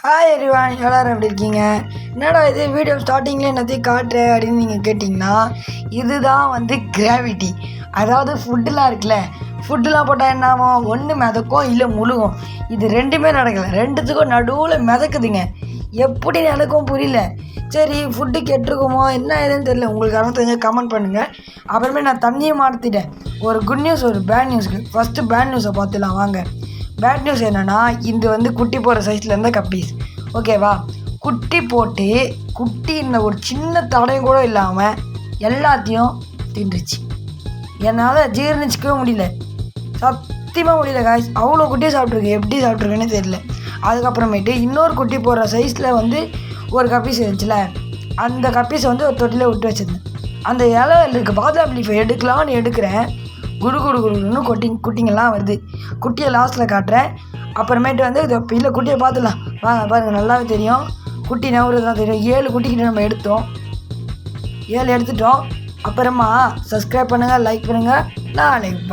Hi everyone, எல்லோரும் எப்படி இருக்கீங்க? என்னடா இது வீடியோ ஸ்டார்டிங்கில் என்னத்தையும் காட்டுறேன் அப்படின்னு நீங்கள் கேட்டிங்கன்னா, இதுதான் கிராவிட்டி. அதாவது ஃபுட்டுலாம் இருக்குல்ல, ஃபுட்டுலாம் போட்டால் என்ன ஆகும்? ஒன்று மிதக்கும், இல்லை முழுகும். இது ரெண்டுமே நடக்கலை, ரெண்டுத்துக்கும் நடுவில் மிதக்குதுங்க. எப்படி நடக்கும் புரியல. சரி, ஃபுட்டு கெட்டுருக்குமோ என்ன ஏதுன்னு தெரியல. உங்களுக்கு யாரும் தெரிஞ்ச கமெண்ட் பண்ணுங்கள். அப்புறமே நான் தண்ணியை மாற்றிட்டேன். ஒரு குட் நியூஸ், ஒரு பேட் நியூஸ்க்கு. ஃபஸ்ட்டு பேட் நியூஸை பார்த்துலாம் வாங்க. பேட் நியூஸ் என்னென்னா, இது குட்டி போகிற சைஸில் இருந்த கப்பீஸ், ஓகேவா? குட்டி போட்டு குட்டி இந்த ஒரு சின்ன தடையும் கூட இல்லாமல் எல்லாத்தையும் தின்றுச்சு. என்னால் ஜீர்ணிச்சிக்கவே முடியல, சத்தியமாக முடியல காய்ஸ். அவ்வளோ குட்டியை சாப்பிட்ருக்கு, எப்படி சாப்பிட்ருக்குன்னு தெரியல. அதுக்கப்புறமேட்டு இன்னொரு குட்டி போடுற சைஸில் ஒரு கப்பீஸ் இருந்துச்சுல, அந்த கப்பீஸை ஒரு தொட்டியில் விட்டு வச்சுருந்தேன். அந்த இலை இருக்குது, பாதாம் லீஃபை எடுக்கலான்னு எடுக்கிறேன், குடு குடு குடுன்னு குட்டிங்கெல்லாம் வருது. குட்டியை லாஸ்ட்டில் காட்டுறேன். அப்புறமேட்டு இது இல்லை, குட்டியை பார்த்துலாம் வாங்க. பாருங்கள், நல்லாவே தெரியும் குட்டி நவரு தான் தெரியும். 7 குட்டிக்கிட்ட நம்ம எடுத்தோம், 7 எடுத்துட்டோம். அப்புறமா சப்ஸ்கிரைப் பண்ணுங்கள், லைக் பண்ணுங்கள். நாளைக்கு